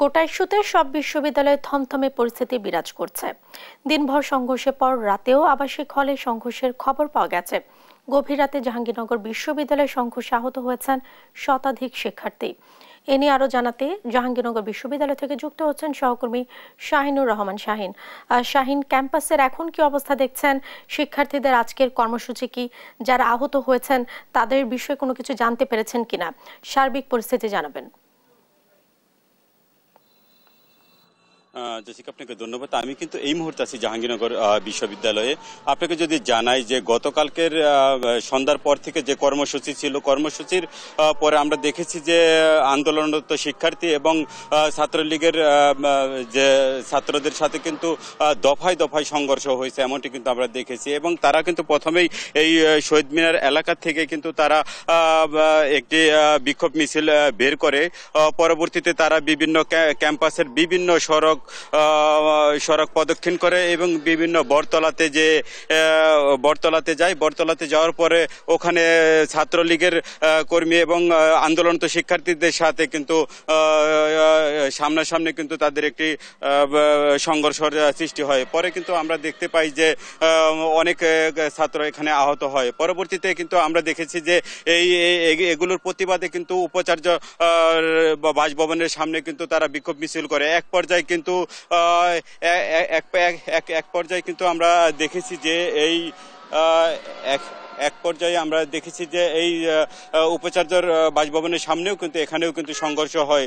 কোটা ইস্যুতে সব বিশ্ববিদ্যালয়ে থমথমে পরিস্থিতি বিরাজ করছে। দিনভর সংঘর্ষের পর রাতেও আবাসিক হলে সংঘর্ষের খবর পাওয়া গেছে। গভীর রাতে জাহাঙ্গীরনগর বিশ্ববিদ্যালয়ে সংঘর্ষে আহত হয়েছেন শতাধিক শিক্ষার্থী। এ নিয়ে আরো জানাতে জাহাঙ্গীরনগর বিশ্ববিদ্যালয় থেকে যুক্ত হচ্ছেন সহকর্মী শাহিনুর রহমান শাহিন। শাহিন, ক্যাম্পাসের এখন কি অবস্থা দেখছেন? শিক্ষার্থীদের আজকের কর্মসূচি কি? যারা আহত হয়েছেন তাদের বিষয়ে কোনো কিছু জানতে পেরেছেন কিনা? সার্বিক পরিস্থিতি জানাবেন। জেসিকা, আপনাকে ধন্যবাদ। আমি কিন্তু এই মুহূর্তে আছি জাহাঙ্গীরনগর বিশ্ববিদ্যালয়ে। আপনাকে যদি জানাই যে গতকালকের সন্ধ্যার পর থেকে যে কর্মসূচি ছিল, কর্মসূচির পরে আমরা দেখেছি যে আন্দোলনরত শিক্ষার্থী এবং ছাত্রলীগের যে ছাত্রদের সাথে কিন্তু দফায় দফায় সংঘর্ষ হয়েছে, এমনটি কিন্তু আমরা দেখেছি। এবং তারা কিন্তু প্রথমেই এই শহীদ মিনার এলাকা থেকে কিন্তু তারা একটি বিক্ষোভ মিছিল বের করে। পরবর্তীতে তারা বিভিন্ন ক্যাম্পাসের বিভিন্ন সড়ক প্রদক্ষিণ করে এবং বিভিন্ন বটতলাতে যায়। বটতলাতে যাওয়ার পরে ওখানে ছাত্রলীগের কর্মী এবং আন্দোলনরত শিক্ষার্থীদের সাথে কিন্তু সামনাসামনি কিন্তু তাদের একটি সংঘর্ষের সৃষ্টি হয়। পরে কিন্তু আমরা দেখতে পাই যে অনেক ছাত্র এখানে আহত হয়। পরবর্তীতে কিন্তু আমরা দেখেছি যে এগুলোর প্রতিবাদে কিন্তু উপাচার্য বাসভবনের সামনে কিন্তু তারা বিক্ষোভ মিছিল করে। এক পর্যায়ে কিন্তু আমরা দেখেছি যে এই উপাচার্যর বাসভবনের সামনেও কিন্তু এখানেও কিন্তু সংঘর্ষ হয়।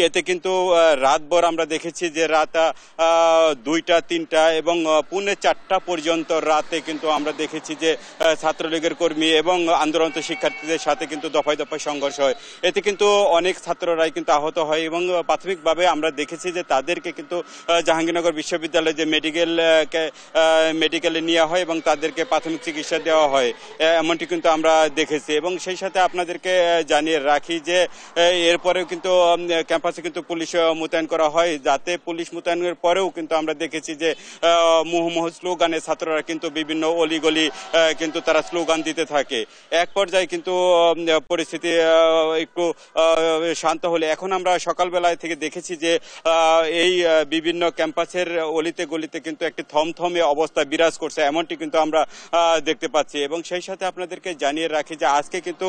এতে কিন্তু রাতভর আমরা দেখেছি যে রাত 2টা 3টা এবং পৌনে 4টা পর্যন্ত রাতে কিন্তু আমরা দেখেছি যে ছাত্রলীগের কর্মী এবং আন্দোলনরত শিক্ষার্থীদের সাথে কিন্তু দফায় দফায় সংঘর্ষ হয়। এতে কিন্তু অনেক ছাত্ররাই কিন্তু আহত হয় এবং প্রাথমিকভাবে আমরা দেখেছি যে তাদেরকে কিন্তু জাহাঙ্গীরনগর বিশ্ববিদ্যালয়ে যে মেডিকেলে নেওয়া হয় এবং তাদেরকে প্রাথমিক চিকিৎসা দেওয়া হয়, এমনটি কিন্তু আমরা দেখেছি। এবং সেই সাথে আপনাদেরকে জানিয়ে রাখি যে এরপরেও কিন্তু ক্যাম্পাসে কিন্তু পুলিশ মোতায়েন করা হয়, যাতে পুলিশ মোতায়েনের পরেও কিন্তু আমরা দেখেছি যে মুহুর্মুহু স্লোগানে ছাত্ররা কিন্তু বিভিন্ন অলিগলি কিন্তু তারা স্লোগান দিতে থাকে। এক পর্যায়ে কিন্তু পরিস্থিতি একটু শান্ত হলে এখন আমরা সকালবেলায় থেকে দেখেছি যে এই বিভিন্ন ক্যাম্পাসের অলিতে গলিতে কিন্তু একটি থমথমে অবস্থা বিরাজ করছে, এমনটি কিন্তু আমরা দেখতে পাচ্ছি। এবং সেই সাথে আপনাদেরকে জানিয়ে রাখি যে আজকে কিন্তু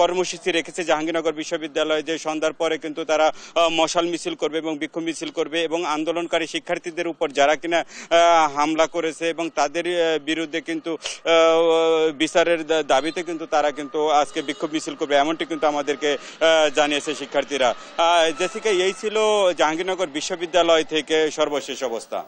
কর্মসূচি রেখেছে জাহাঙ্গীরনগর বিশ্ববিদ্যালয় যে সন্ধ্যার পরে কিন্তু তারা মশাল মিছিল করবে এবং বিক্ষোভ মিছিল করবে এবং আন্দোলনকারী শিক্ষার্থীদের উপর যারা কিনা হামলা করেছে এবং তাদের বিরুদ্ধে কিন্তু বিচারের দাবিতে কিন্তু তারা কিন্তু আজকে বিক্ষোভ মিছিল করবে, এমনটি কিন্তু আমাদেরকে জানিয়েছে শিক্ষার্থীরা। জেসিকা, এই ছিল জাহাঙ্গীরনগর বিশ্ববিদ্যালয় থেকে সর্বশেষ অবস্থা।